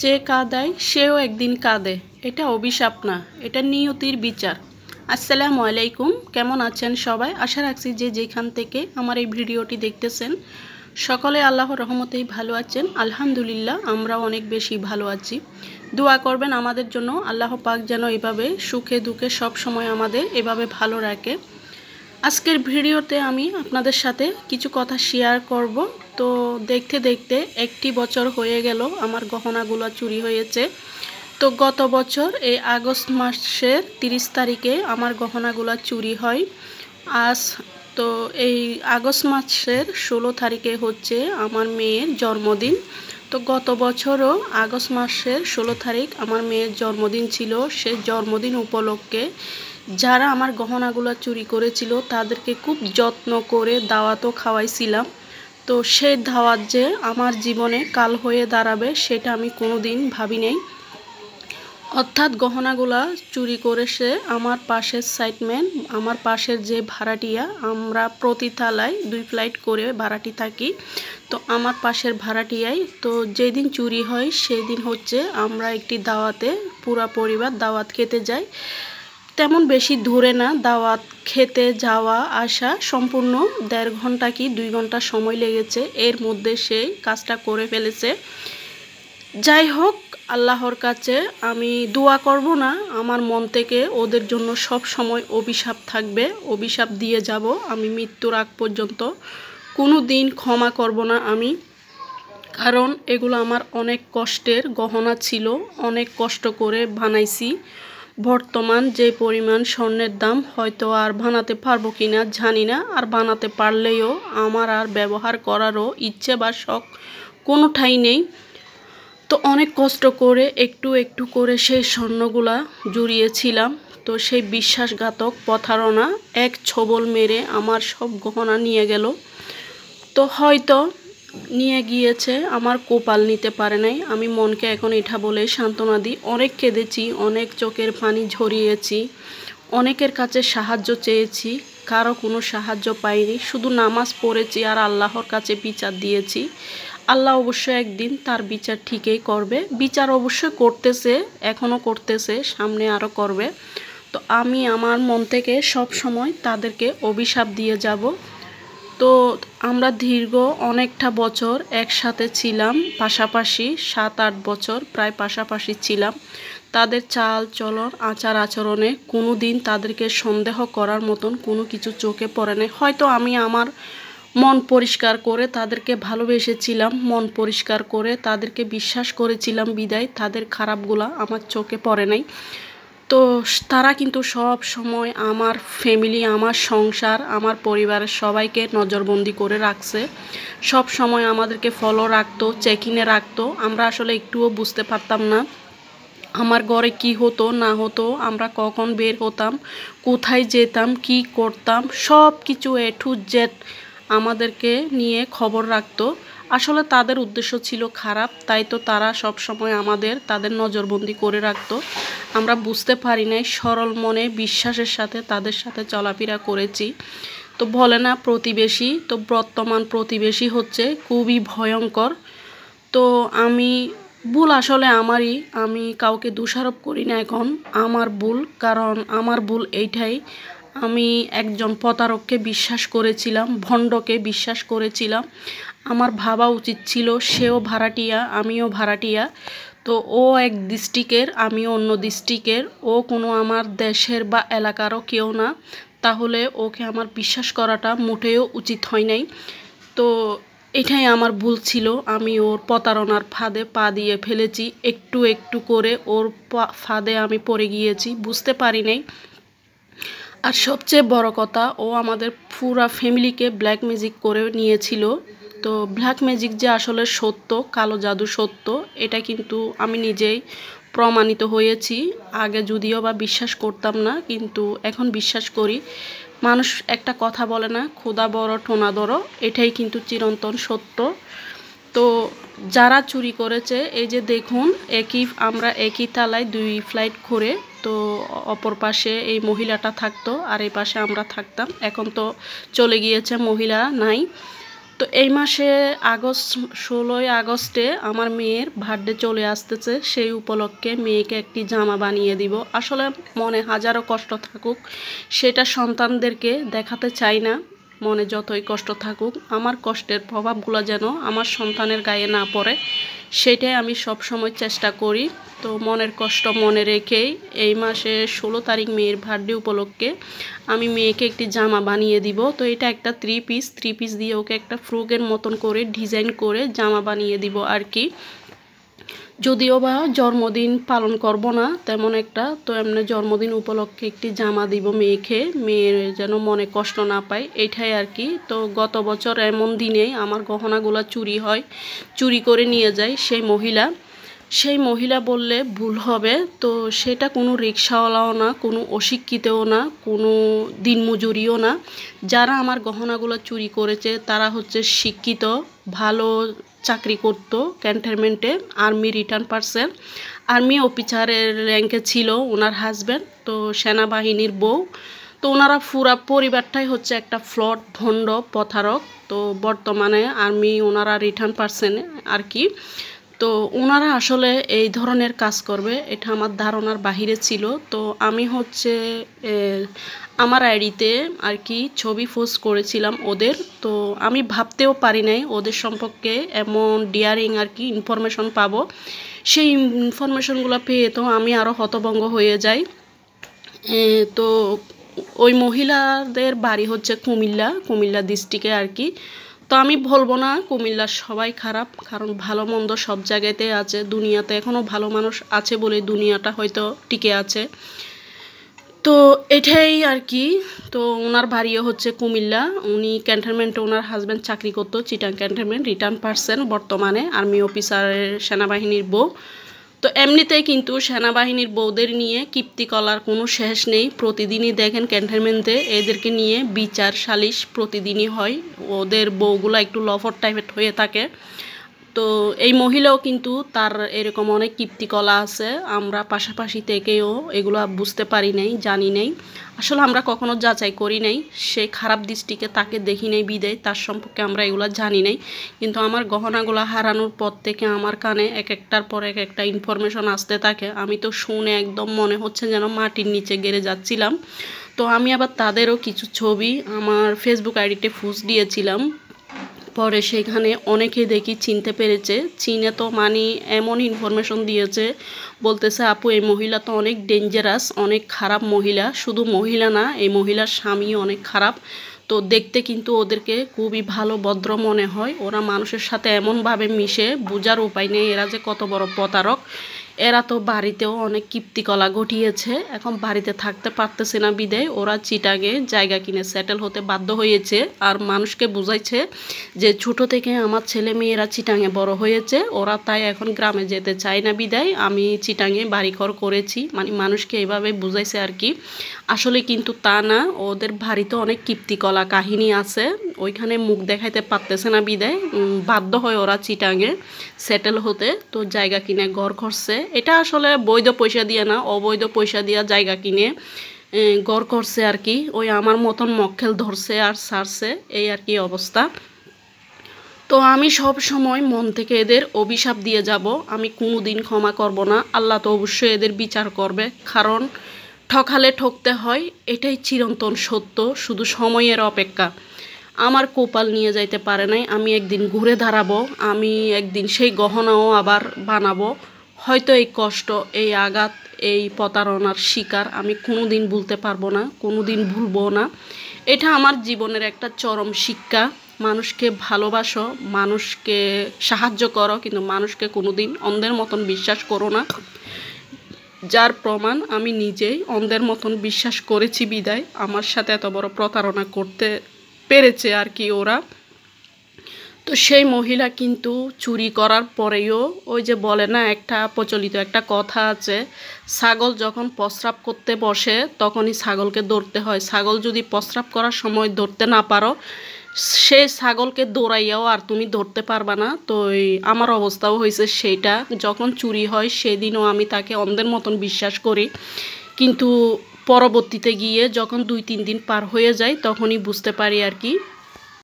যে কাঁদায় সেও একদিন কাঁদে। এটা অভিশাপ না, এটা নিয়তির বিচার। আসসালামু আলাইকুম, কেমন আছেন সবাই? আশা রাখছি যে যেখান থেকে আমার এই ভিডিওটি দেখতেছেন সকলে আল্লাহর রহমতেই ভালো আছেন। আলহামদুলিল্লাহ, আমরা অনেক বেশি ভালো আছি। দোয়া করবেন আমাদের জন্য, আল্লাহ পাক যেন এভাবে সুখে দুঃখে সব সময় আমাদের এভাবে ভালো রাখে। আজকের ভিডিওতে আমি আপনাদের সাথে কিছু কথা শেয়ার করব। তো দেখতে দেখতে একটি বছর হয়ে গেল আমার গহনাগুলো চুরি হয়েছে। তো গত বছর এই আগস্ট মাসের 30 তারিখে আমার গহনাগুলো চুরি হয়। আজ তো এই আগস্ট মাসের 16 তারিখে হচ্ছে আমার মেয়ের জন্মদিন। তো গত বছরও আগস্ট মাসের 16 তারিখ আমার মেয়ের জন্মদিন ছিল। সে জন্মদিন উপলক্ষে যারা আমার গহনাগুলো চুরি করেছিল তাদেরকে খুব যত্ন করে দাওয়াতও খাওয়াইছিলাম। তো সেই দাওয়াত যে আমার জীবনে কাল হয়ে দাঁড়াবে সেটা আমি কোনোদিন ভাবি নাই। অর্থাৎ গহনাগুলা চুরি করে সে আমার পাশের সাইডম্যান, আমার পাশের যে ভাড়াটিয়া, আমরা প্রতি তালায় 2 ফ্লাইট করে ভাড়াটি থাকি। তো আমার পাশের ভাড়াটিয়াই তো যেদিন চুরি হয় সেদিন হচ্ছে আমরা একটি দাওয়াতে পুরা পরিবার দাওয়াত খেতে যাই। তেমন বেশি দূরে না, দাওয়াত খেতে যাওয়া আসা সম্পূর্ণ 1.5 ঘন্টা কি 2 ঘন্টা সময় লেগেছে। এর মধ্যে সে কাজটা করে ফেলেছে। যাই হোক, আল্লাহর কাছে আমি দোয়া করব না, আমার মন থেকে ওদের জন্য সব সময় অভিশাপ থাকবে। অভিশাপ দিয়ে যাব আমি মৃত্যুর আগ পর্যন্ত। কোনো দিন ক্ষমা করব না আমি, কারণ এগুলো আমার অনেক কষ্টের গহনা ছিল, অনেক কষ্ট করে বানাইছি। বর্তমান যে পরিমাণ স্বর্ণের দাম, হয়তো আর বানাতে পারবো কিনা জানি না। আর বানাতে পারলেও আমার আর ব্যবহার করারও ইচ্ছে বা শখ কোনোটাই নেই। তো অনেক কষ্ট করে একটু একটু করে সেই স্বর্ণগুলা জুড়িয়েছিলাম। তো সেই বিশ্বাসঘাতক প্রতারণা এক ছবল মেরে আমার সব গহনা নিয়ে গেল। তো হয়তো নিয়ে গিয়েছে, আমার কপাল নিতে পারে নাই। আমি মনকে এখন এটা বলে সান্ত্বনা দিই। অনেক কেঁদেছি, অনেক চোখের পানি ঝরিয়েছি, অনেকের কাছে সাহায্য চেয়েছি, কারো কোনো সাহায্য পাইনি। শুধু নামাজ পড়েছি আর আল্লাহর কাছে বিচার দিয়েছি। আল্লাহ অবশ্যই একদিন তার বিচার ঠিকই করবে। বিচার অবশ্যই করতেছে, এখনও করতেছে, সামনে আরও করবে। তো আমি আমার মন থেকে সব সময় তাদেরকে অভিশাপ দিয়ে যাব। তো আমরা দীর্ঘ অনেকটা বছর একসাথে ছিলাম, পাশাপাশি 7-8 বছর প্রায় পাশাপাশি ছিলাম। তাদের চাল চলন আচার আচরণে কোনো দিন তাদেরকে সন্দেহ করার মতন কোনো কিছু চোখে পড়ে নাই। হয়তো আমি আমার মন পরিষ্কার করে তাদেরকে ভালোবেসেছিলাম, মন পরিষ্কার করে তাদেরকে বিশ্বাস করেছিলাম বিদায় তাদের খারাপগুলা আমার চোখে পড়ে নাই। তো তারা কিন্তু সব সময় আমার ফ্যামিলি, আমার সংসার, আমার পরিবারের সবাইকে নজরবন্দি করে রাখছে। সব সময় আমাদেরকে ফলো রাখতো, চেকিংয়ে রাখতো। আমরা আসলে একটুও বুঝতে পারতাম না আমার ঘরে কি হতো না হতো, আমরা কখন বের হতাম, কোথায় যেতাম, কি করতাম, সব কিছু A to Z আমাদেরকে নিয়ে খবর রাখতো। আসলে তাদের উদ্দেশ্য ছিল খারাপ, তাই তো তারা সব সময় আমাদের তাদের নজরবন্দি করে রাখতো। আমরা বুঝতে পারি নাই, সরল মনে বিশ্বাসের সাথে তাদের সাথে চলাফেরা করেছি। তো বলে না প্রতিবেশী, তো বর্তমান প্রতিবেশী হচ্ছে খুবই ভয়ঙ্কর। তো আমি ভুল আসলে আমারই, আমি কাউকে দোষারোপ করি না এখন, আমার ভুল। কারণ আমার ভুল এইটাই, আমি একজন প্রতারককে বিশ্বাস করেছিলাম, ভণ্ডকে বিশ্বাস করেছিলাম। আমার ভাবা উচিত ছিল সেও ভাড়াটিয়া, আমিও ভাড়াটিয়া। তো ও এক ডিস্ট্রিক্টের, আমিও অন্য ডিস্ট্রিক্টের। ও কোনো আমার দেশের বা এলাকারও কেউ না, তাহলে ওকে আমার বিশ্বাস করাটা মোটেও উচিত হয় নাই। তো এটাই আমার ভুল ছিল, আমি ওর প্রতারণার ফাঁদে পা দিয়ে ফেলেছি। একটু একটু করে ওর ফাঁদে আমি পড়ে গিয়েছি, বুঝতে পারি নাই। আর সবচেয়ে বড় কথা, ও আমাদের পুরা ফ্যামিলিকে ব্ল্যাক ম্যাজিক করে নিয়েছিল। তো ব্ল্যাক ম্যাজিক যে আসলে সত্য, কালো জাদু সত্য, এটা কিন্তু আমি নিজেই প্রমাণিত হয়েছি। আগে যদিও বা বিশ্বাস করতাম না, কিন্তু এখন বিশ্বাস করি। মানুষ একটা কথা বলে না, খোদা বড় টোনা ধরো, এটাই কিন্তু চিরন্তন সত্য। তো যারা চুরি করেছে, এই যে দেখুন, আমরা একই তালায় 2 ফ্লাইট করে, তো অপর পাশে এই মহিলাটা থাকতো আর এই পাশে আমরা থাকতাম। এখন তো চলে গিয়েছে, মহিলা নাই। তো এই মাসে 16ই আগস্টে আমার মেয়ের বার্থডে চলে আসতেছে। সেই উপলক্ষে মেয়েকে একটি জামা বানিয়ে দিব। আসলে মনে হাজারো কষ্ট থাকুক, সেটা সন্তানদেরকে দেখাতে চাই না। মনে যতই কষ্ট থাকুক, আমার কষ্টের প্রভাবগুলো যেন আমার সন্তানের গায়ে না পড়ে, সেটাই আমি সব সময় চেষ্টা করি। তো মনের কষ্ট মনে রেখেই এই মাসে 16 তারিখ মেয়ের বার্থডে উপলক্ষে আমি মেয়েকে একটি জামা বানিয়ে দিব। তো এটা একটা থ্রি পিস দিয়ে ওকে একটা ফ্রকের মতন করে ডিজাইন করে জামা বানিয়ে দিব আর কি। যদিও বা জন্মদিন পালন করব না তেমন একটা, তো এমনি জন্মদিন উপলক্ষে একটি জামা দিব মেয়েকে, মেয়ের যেন মনে কষ্ট না পায়, এইটাই আর কি। তো গত বছর এমন দিনে আমার গহনাগুলো চুরি হয়, চুরি করে নিয়ে যায় সেই মহিলা বললে ভুল হবে। তো সেটা কোনো রিক্সাওয়ালাও না, কোনো অশিক্ষিতও না, কোনো দিনমজুরিও না। যারা আমার গহনাগুলো চুরি করেছে তারা হচ্ছে শিক্ষিত, ভালো চাকরি করতো ক্যান্টনমেন্টে, আর্মি রিটার্ন পার্সন, আর্মি অফিসারের র্যাঙ্কে ছিল ওনার হাজব্যান্ড, তো সেনাবাহিনীর বউ। তো ওনারা পুরা পরিবারটাই হচ্ছে একটা ফ্লড ভণ্ড প্রতারক। তো বর্তমানে আর্মি ওনারা রিটার্ন পার্সন আর কি। তো ওনারা আসলে এই ধরনের কাজ করবে এটা আমার ধারণার বাহিরে ছিল। তো আমি হচ্ছে আমার আইডিতে আর কি ছবি পোস্ট করেছিলাম ওদের। তো আমি ভাবতেও পারি নাই ওদের সম্পর্কে এমন ডিয়ারিং আর কি ইনফরমেশন পাবো। সেই ইনফরমেশনগুলো পেয়ে তো আমি আরও হতভম্ব হয়ে যাই। তো ওই মহিলাদের বাড়ি হচ্ছে কুমিল্লা ডিস্ট্রিক্টে আর কি। তো আমি বলবো না কুমিল্লার সবাই খারাপ, কারণ ভালো মন্দ সব জায়গাতে আছে, দুনিয়াতে এখনও ভালো মানুষ আছে বলে দুনিয়াটা হয়তো টিকে আছে। তো এটাই আর কি। তো ওনার বাড়িও হচ্ছে কুমিল্লা, উনি ক্যান্টনমেন্টে ওনার হাজব্যান্ড চাকরি করতো, চিটাং ক্যান্টনমেন্ট, রিটার্ন পার্সন, বর্তমানে আর্মি অফিসারের সেনাবাহিনীর বউ। তো এমনিতেই কিন্তু সেনাবাহিনীর বউদের নিয়ে কীর্তিকলার কোনো শেষ নেই। প্রতিদিনই দেখেন ক্যান্টনমেন্টে এদেরকে নিয়ে বিচার সালিশ প্রতিদিনই হয়, ওদের বউগুলো একটু লফট টাইপের হয়ে থাকে। তো এই মহিলাও কিন্তু তার এরকম অনেক কীর্তিকলা আছে, আমরা পাশাপাশি থেকেও এগুলো বুঝতে পারি নাই, জানি নাই। আসলে আমরা কখনো যাচাই করি নাই, সে খারাপ দৃষ্টিকে তাকে দেখি নাই বিদায় তার সম্পর্কে আমরা এগুলো জানি নাই। কিন্তু আমার গহনাগুলো হারানোর পর থেকে আমার কানে এক একটার পর এক একটা ইনফরমেশন আসতে থাকে। আমি তো শুনে একদম মনে হচ্ছে যেন মাটির নিচে গেড়ে যাচ্ছিলাম। তো আমি আবার তাদেরও কিছু ছবি আমার ফেসবুক আইডিতে পোস্ট দিয়েছিলাম, পরে সেখানে অনেকে দেখি চিনতে পেরেছে। চিনে তো মানে এমন ইনফরমেশন দিয়েছে, বলতেছে আপু এই মহিলা তো অনেক ডেঞ্জারাস, অনেক খারাপ মহিলা। শুধু মহিলা না, এই মহিলার স্বামী অনেক খারাপ। তো দেখতে কিন্তু ওদেরকে খুবই ভালো ভদ্র মনে হয়, ওরা মানুষের সাথে এমনভাবে মিশে বোঝার উপায় নেই এরা যে কত বড় প্রতারক। এরা তো বাড়িতেও অনেক কীর্তিকলা ঘটিয়েছে, এখন বাড়িতে থাকতে পারতেছে না বিদায় ওরা চিটাগে জায়গা কিনে সেটেল হতে বাধ্য হয়েছে। আর মানুষকে বুঝাইছে যে ছোট থেকে আমার ছেলে মেয়েরা চিটাঙে বড় হয়েছে, ওরা তাই এখন গ্রামে যেতে চায় না বিদায় আমি চিটাঙে বাড়িঘর করেছি, মানে মানুষকে এভাবে বুঝাইছে আর কি। আসলে কিন্তু তা না, ওদের বাড়িতে অনেক কীর্তিকলা কাহিনী আছে, ওইখানে মুখ দেখাইতে পারতেছে না বিদায় বাধ্য হয় ওরা চিটাঙে সেটেল হতে। তো জায়গা কিনে ঘর করছে, এটা আসলে বৈধ পয়সা দিয়ে না, অবৈধ পয়সা দিয়ে জায়গা কিনে ঘর করছে আর কি। ওই আমার মতন মক্কেল ধরছে আর ছাড়ছে, এই আর কি অবস্থা। তো আমি সব সময় মন থেকে এদের অভিশাপ দিয়ে যাব, আমি কোনো দিন ক্ষমা করব না। আল্লাহ তো অবশ্যই এদের বিচার করবে, কারণ ঠকালে ঠকতে হয়, এটাই চিরন্তন সত্য, শুধু সময়ের অপেক্ষা। আমার কপাল নিয়ে যাইতে পারে নাই, আমি একদিন ঘুরে দাঁড়াবো, আমি একদিন সেই গহনাও আবার বানাবো। হয়তো এই কষ্ট, এই আঘাত, এই প্রতারণার শিকার আমি কোনো দিন ভুলতে পারবো না, কোনো দিন ভুলবো না। এটা আমার জীবনের একটা চরম শিক্ষা। মানুষকে ভালোবাসো, মানুষকে সাহায্য করো, কিন্তু মানুষকে কোনো দিন অন্ধের মতন বিশ্বাস করো না। যার প্রমাণ আমি নিজেই অন্ধের মতন বিশ্বাস করেছি বিদায় আমার সাথে এত বড় প্রতারণা করতে পেরেছে আর কি ওরা। তো সেই মহিলা কিন্তু চুরি করার পরেও ওই যে বলে না একটা প্রচলিত একটা কথা আছে, ছাগল যখন প্রস্রাব করতে বসে তখনই ছাগলকে ধরতে হয়। ছাগল যদি প্রস্রাব করার সময় ধরতে না পারো, সেই ছাগলকে দৌড়াইয়াও আর তুমি ধরতে পারবা না। তো আমার অবস্থাও হয়েছে সেইটা, যখন চুরি হয় সেদিনও আমি তাকে অন্ধের মতন বিশ্বাস করি, কিন্তু পরবর্তীতে গিয়ে যখন 2-3 দিন পার হয়ে যায় তখনই বুঝতে পারি আর কি